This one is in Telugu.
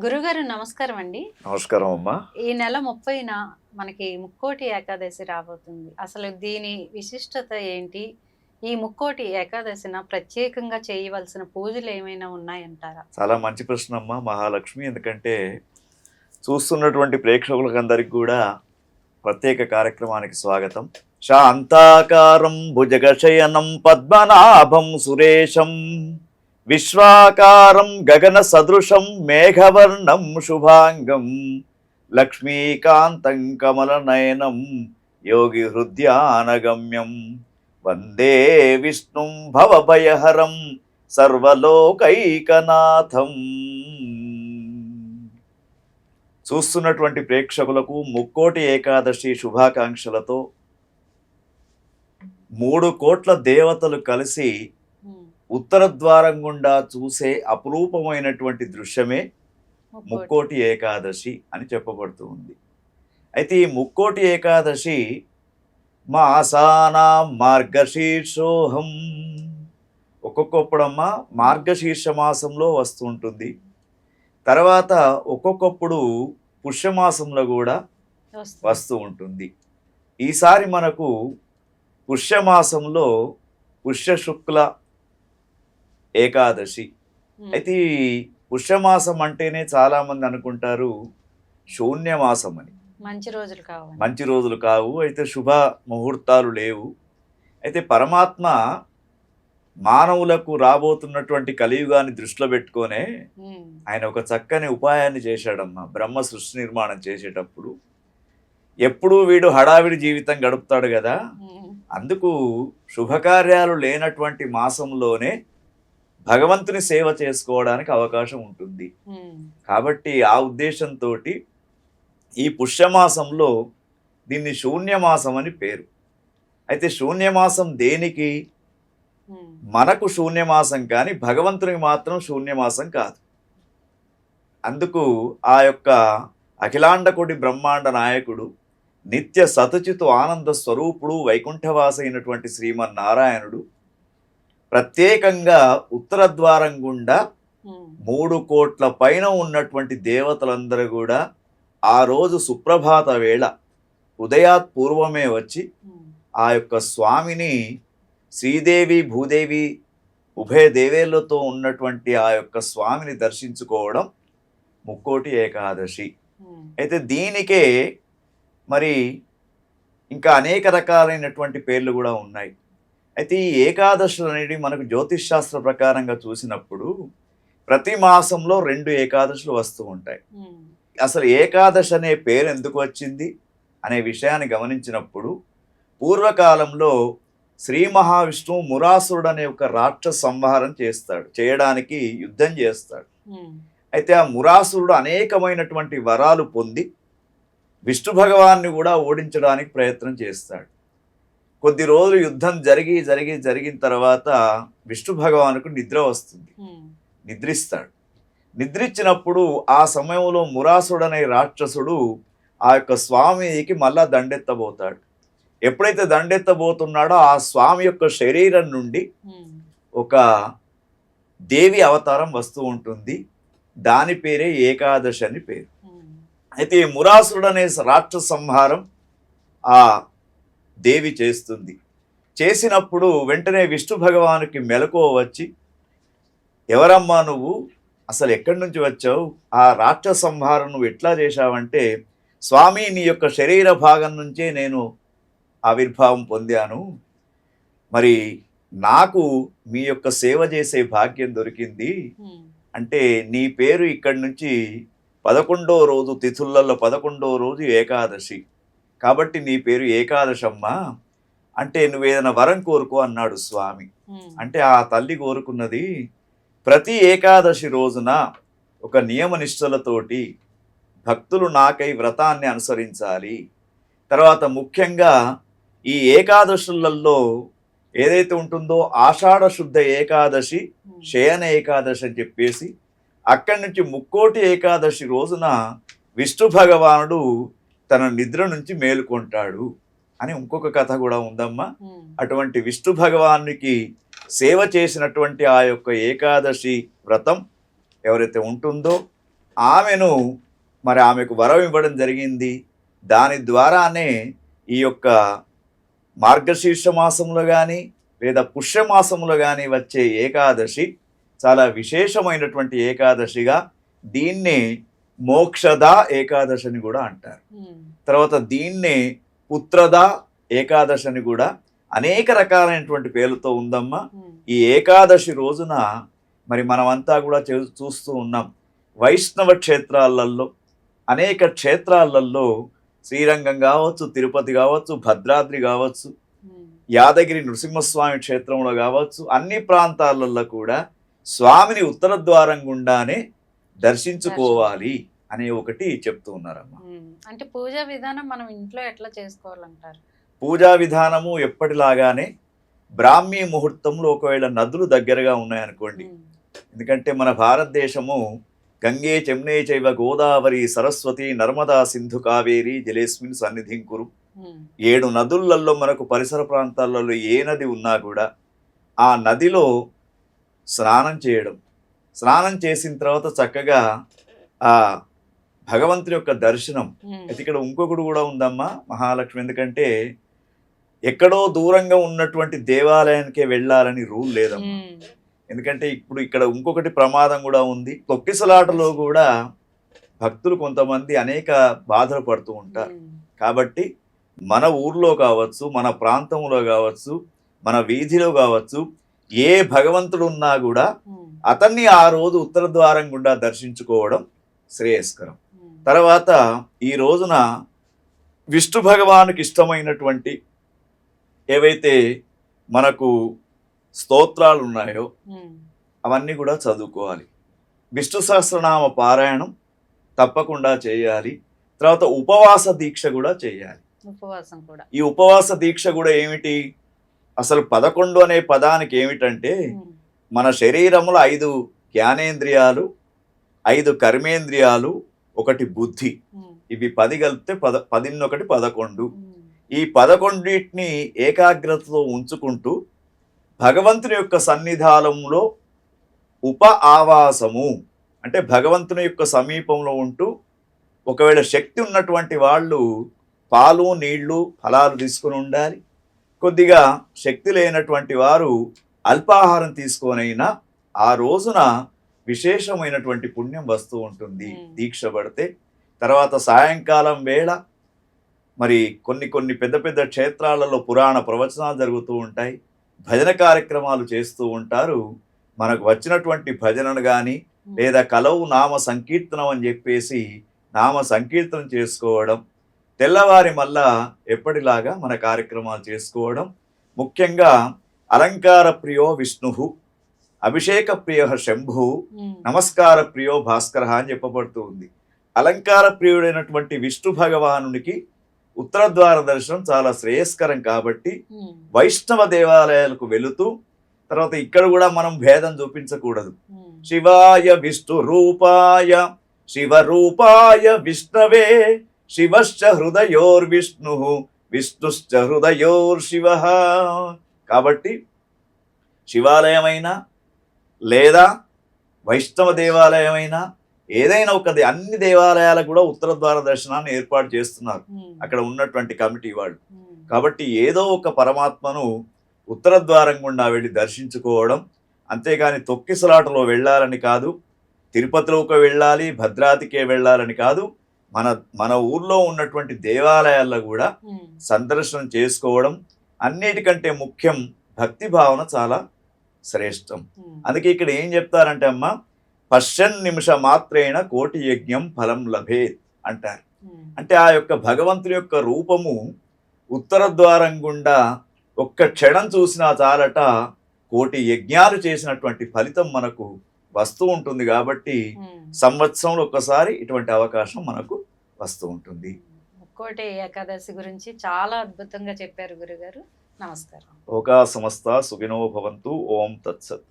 గురుగారు నమస్కారం అండి. నమస్కారం అమ్మా. ఈ నెల 30న మనకి ముక్కోటి ఏకాదశి రాబోతుంది. అసలు దీని విశిష్టత ఏంటి? ఈ ముక్కోటి ఏకాదశిన ప్రత్యేకంగా చేయవలసిన పూజలు ఏమైనా ఉన్నాయంటారా? చాలా మంచి ప్రశ్న అమ్మా మహాలక్ష్మి. ఎందుకంటే చూస్తున్నటువంటి ప్రేక్షకులకందరికి కూడా ప్రత్యేక కార్యక్రమానికి స్వాగతం. శాంతాకారం భుజగశయనం పద్మనాభం సురేశం విశ్వాకారం గగన సదృశం మేఘవర్ణం శుభాంగం లక్ష్మీకాంతం కమలనయనం యోగి హృద్యానగమ్యం వందే విష్ణుం భవభయహరం సర్వలోకైకనాథం. చూస్తున్నటువంటి ప్రేక్షకులకు ముక్కోటి ఏకాదశి శుభాకాంక్షలతో 3 కోట్ల దేవతలు కలిసి ఉత్తర ద్వారం గుండా చూసే అపురూపమైనటువంటి దృశ్యమే ముక్కోటి ఏకాదశి అని చెప్పబడుతూ ఉంది. అయితే ఈ ముక్కోటి ఏకాదశి మాసానా మార్గశీర్షోహం, ఒక్కొక్కప్పుడమ్మా మార్గశీర్ష మాసంలో వస్తుంటుంది. తర్వాత ఒక్కొక్కప్పుడు పుష్యమాసంలో కూడా వస్తూ ఉంటుంది. ఈసారి మనకు పుష్యమాసంలో పుష్యశుక్ల ఏకాదశి. అయితే ఈ పుష్యమాసం అంటేనే చాలా మంది అనుకుంటారు శూన్యమాసం అని. మంచి రోజులు కావు, అయితే శుభ ముహూర్తాలు లేవు. అయితే పరమాత్మ మానవులకు రాబోతున్నటువంటి కలియుగాన్ని దృష్టిలో పెట్టుకొనే ఆయన ఒక చక్కని ఉపాయాన్ని చేశాడమ్మా. బ్రహ్మ సృష్టి నిర్మాణం చేసేటప్పుడు ఎప్పుడూ వీడు హడావిడి జీవితం గడుపుతాడు కదా, అందుకు శుభకార్యాలు లేనటువంటి మాసంలోనే భగవంతుని సేవ చేసుకోవడానికి అవకాశం ఉంటుంది. కాబట్టి ఆ ఉద్దేశంతో ఈ పుష్యమాసంలో దీన్ని శూన్యమాసం అని పేరు. అయితే శూన్యమాసం దేనికి? మనకు శూన్యమాసం, కానీ భగవంతునికి మాత్రం శూన్యమాసం కాదు. అందుకు ఆ యొక్క అఖిలాండకోటి బ్రహ్మాండ నాయకుడు నిత్య సతచితు ఆనంద స్వరూపుడు వైకుంఠవాస అయినటువంటి శ్రీమన్నారాయణుడు ప్రత్యేకంగా ఉత్తర ద్వారం గుండా 3 కోట్ల పైన ఉన్నటువంటి దేవతలందరూ కూడా ఆ రోజు సుప్రభాత వేళ ఉదయాత్ పూర్వమే వచ్చి ఆ యొక్క స్వామిని శ్రీదేవి భూదేవి ఉభయ దేవేళ్లతో ఉన్నటువంటి ఆ యొక్క స్వామిని దర్శించుకోవడం ముక్కోటి ఏకాదశి. అయితే దీనికే మరి ఇంకా అనేక రకాలైనటువంటి పేర్లు కూడా ఉన్నాయి. అయితే ఈ ఏకాదశులు అనేవి మనకు జ్యోతిష్ శాస్త్ర ప్రకారంగా చూసినప్పుడు ప్రతి మాసంలో 2 ఏకాదశులు వస్తూ ఉంటాయి. అసలు ఏకాదశి అనే పేరు ఎందుకు వచ్చింది అనే విషయాన్ని గమనించినప్పుడు పూర్వకాలంలో శ్రీ మహావిష్ణువు మురాసురుడు అనే ఒక రాక్షస సంహారం చేయడానికి యుద్ధం చేస్తాడు. అయితే ఆ మురాసురుడు అనేకమైనటువంటి వరాలు పొంది విష్ణు భగవాన్ని కూడా ఓడించడానికి ప్రయత్నం చేస్తాడు. కొద్ది రోజులు యుద్ధం జరిగిన తర్వాత విష్ణు భగవానుకు నిద్ర వస్తుంది, నిద్రిస్తాడు. నిద్రించినప్పుడు ఆ సమయంలో మురాసుడు అనే రాక్షసుడు ఆ యొక్క స్వామికి మళ్ళా దండెత్తబోతాడు. ఎప్పుడైతే దండెత్తబోతున్నాడో ఆ స్వామి యొక్క శరీరం నుండి ఒక దేవి అవతారం వస్తూ ఉంటుంది. దాని పేరే ఏకాదశి అని పేరు. అయితే ఈ మురాసుడు అనే రాక్షస సంహారం ఆ దేవి చేస్తుంది. చేసినప్పుడు వెంటనే విష్ణు భగవానుకి మెలకువ వచ్చి, ఎవరమ్మా నువ్వు, అసలు ఎక్కడి నుంచి వచ్చావు, ఆ రాక్షస సంహారం నువ్వు ఎట్లా చేశావంటే, స్వామి నీ యొక్క శరీర భాగం నుంచే నేను ఆవిర్భావం పొందాను, మరి నాకు మీ యొక్క సేవ చేసే భాగ్యం దొరికింది. అంటే నీ పేరు ఇక్కడి నుంచి 11వ రోజు తిథులలో 11వ రోజు ఏకాదశి, కాబట్టి నీ పేరు ఏకాదశమ్మా. అంటే నువ్వేదైనా వరం కోరుకో అన్నాడు స్వామి. అంటే ఆ తల్లి కోరుకున్నది ప్రతి ఏకాదశి రోజున ఒక నియమ నిష్ఠలతోటి భక్తులు నాకై వ్రతాన్ని అనుసరించాలి. తర్వాత ముఖ్యంగా ఈ ఏకాదశులలో ఏదైతే ఉంటుందో ఆషాఢ శుద్ధ ఏకాదశి, శయన ఏకాదశి అని చెప్పేసి అక్కడి నుంచి ముక్కోటి ఏకాదశి రోజున విష్ణు భగవానుడు తన నిద్ర నుంచి మేలుకొంటాడు అని ఇంకొక కథ కూడా ఉందమ్మా. అటువంటి విష్ణు భగవానునికి సేవ చేసినటువంటి ఆ యొక్క ఏకాదశి వ్రతం ఎవరైతే ఉంటుందో ఆమెను మరి ఆమెకు వరం ఇవ్వడం జరిగింది. దాని ద్వారానే ఈ యొక్క మార్గశీర్ష మాసంలో కానీ లేదా పుష్యమాసంలో కానీ వచ్చే ఏకాదశి చాలా విశేషమైనటువంటి ఏకాదశిగా దీన్నే మోక్షద ఏకాదశి అని కూడా అంటారు. తర్వాత దీన్నే పుత్రద ఏకాదశి అని కూడా అనేక రకాలైనటువంటి పేర్లతో ఉందమ్మా. ఈ ఏకాదశి రోజున మరి మనమంతా కూడా చూస్తూ ఉన్నాం. వైష్ణవ క్షేత్రాలలో అనేక క్షేత్రాలలో శ్రీరంగం కావచ్చు, తిరుపతి కావచ్చు, భద్రాద్రి కావచ్చు, యాదగిరి నృసింహస్వామి క్షేత్రంలో కావచ్చు, అన్ని ప్రాంతాలలో కూడా స్వామిని ఉత్తర ద్వారం గుండానే దర్శించుకోవాలి అనే ఒకటి చెప్తూ ఉన్నారమ్మా. అంటే పూజా విధానం మనం ఇంట్లో ఎట్లా చేసుకోవాలంటారు? పూజా విధానము ఎప్పటిలాగానే బ్రాహ్మీ ముహూర్తంలో ఒకవేళ నదులు దగ్గరగా ఉన్నాయనుకోండి, ఎందుకంటే మన భారతదేశము గంగే జమునే చైవ గోదావరి సరస్వతి నర్మదా సింధు కావేరి జలేస్మిన్ సన్నిధిం కురు. 7 నదులలో మనకు పరిసర ప్రాంతాలలో ఏ నది ఉన్నా కూడా ఆ నదిలో స్నానం చేయడం, స్నానం చేసిన తర్వాత చక్కగా ఆ భగవంతుని యొక్క దర్శనం. అయితే ఇక్కడ ఇంకొకటి కూడా ఉందమ్మా మహాలక్ష్మి, ఎందుకంటే ఎక్కడో దూరంగా ఉన్నటువంటి దేవాలయానికే వెళ్ళాలని రూల్ లేదమ్మా. ఎందుకంటే ఇప్పుడు ఇక్కడ ఇంకొకటి ప్రమాదం కూడా ఉంది. తొక్కిసలాటలో కూడా భక్తులు కొంతమంది అనేక బాధలు పడుతూ ఉంటారు. కాబట్టి మన ఊర్లో కావచ్చు, మన ప్రాంతంలో కావచ్చు, మన వీధిలో కావచ్చు, ఏ భగవంతుడు ఉన్నా కూడా అతన్ని ఆ రోజు ఉత్తర ద్వారం గుండా దర్శించుకోవడం శ్రేయస్కరం. తర్వాత ఈ రోజున విష్ణు భగవానుకి ఇష్టమైనటువంటి ఏవైతే మనకు స్తోత్రాలు ఉన్నాయో అవన్నీ కూడా చదువుకోవాలి. విష్ణు సహస్రనామ పారాయణం తప్పకుండా చేయాలి. తర్వాత ఉపవాస దీక్ష కూడా చేయాలి. ఉపవాసం కూడా, ఈ ఉపవాస దీక్ష కూడా ఏమిటి, అసలు 11 అనే పదానికి ఏమిటంటే మన శరీరంలో 5 జ్ఞానేంద్రియాలు, 5 కర్మేంద్రియాలు, 1 బుద్ధి, ఇవి 10 కలిపితే 11 11. ఈ 11ని ఏకాగ్రతతో ఉంచుకుంటూ భగవంతుని యొక్క సన్నిధానంలో ఉప ఆవాసము అంటే భగవంతుని యొక్క సమీపంలో ఉంటూ, ఒకవేళ శక్తి ఉన్నటువంటి వాళ్ళు పాలు నీళ్లు ఫలాలు తీసుకుని ఉండాలి. కొద్దిగా శక్తి లేనటువంటి వారు అల్పాహారం తీసుకొనైనా ఆ రోజున విశేషమైనటువంటి పుణ్యం వస్తూ ఉంటుంది దీక్ష పడితే. తర్వాత సాయంకాలం వేళ మరి కొన్ని పెద్ద పెద్ద క్షేత్రాలలో పురాణ ప్రవచనాలు జరుగుతూ ఉంటాయి, భజన కార్యక్రమాలు చేస్తూ ఉంటారు. మనకు వచ్చినటువంటి భజనను కానీ లేదా కలవు నామ సంకీర్తనం అని చెప్పేసి నామ సంకీర్తనం చేసుకోవడం, తెల్లవారి మళ్ళా ఎప్పటిలాగా మన కార్యక్రమాలు చేసుకోవడం. ముఖ్యంగా అలంకార ప్రియో విష్ణు, అభిషేక ప్రియ శంభు, నమస్కార ప్రియో భాస్కర అని చెప్పబడుతూ ఉంది. అలంకార ప్రియుడైనటువంటి విష్ణు భగవానునికి ఉత్తర ద్వార దర్శనం చాలా శ్రేయస్కరం. కాబట్టి వైష్ణవ దేవాలయాలకు వెళుతూ, తర్వాత ఇక్కడ కూడా మనం భేదం చూపించకూడదు. శివాయ విష్ణు రూపాయ శివరూపాయ విష్ణవే శివశ్చ హృదయోర్విష్ణు విష్ణుశ్చ హృదయోర్శివ. కాబట్టి శివాలయమైనా లేదా వైష్ణవ దేవాలయమైనా ఏదైనా ఒకది, అన్ని దేవాలయాలకు కూడా ఉత్తర ద్వార దర్శనాన్ని ఏర్పాటు చేస్తున్నారు అక్కడ ఉన్నటువంటి కమిటీ వాళ్ళు. కాబట్టి ఏదో ఒక పరమాత్మను ఉత్తర ద్వారం గుండా వెళ్ళి దర్శించుకోవడం, అంతేగాని తొక్కిసలాటలో వెళ్ళాలని కాదు, తిరుపతిలోకి వెళ్ళాలి, భద్రాద్రికే వెళ్ళాలని కాదు, మన ఊర్లో ఉన్నటువంటి దేవాలయాల్లో కూడా సందర్శనం చేసుకోవడం. అన్నిటికంటే ముఖ్యం భక్తి భావన చాలా శ్రేష్టం. అందుకే ఇక్కడ ఏం చెప్తారంటే అమ్మ, పశ్చన్ నిమిష మాత్రేణ కోటి యజ్ఞం ఫలం లభేత్ అంటారు. అంటే ఆ యొక్క భగవంతుని యొక్క రూపము ఉత్తర ద్వారం గుండా ఒక్క క్షణం చూసినా చాలట కోటి యజ్ఞాలు చేసినటువంటి ఫలితం మనకు వస్తూ ఉంటుంది. కాబట్టి సంవత్సరంలో ఒక్కసారి ఇటువంటి అవకాశం మనకు వస్తూ ఉంటుంది. ముక్కోటి ఏకాదశి గురించి చాలా అద్భుతంగా చెప్పారు గురుగారు. నమస్కారం. లోకా సమస్త సుఖినో భవంతు. ఓం తత్సత్.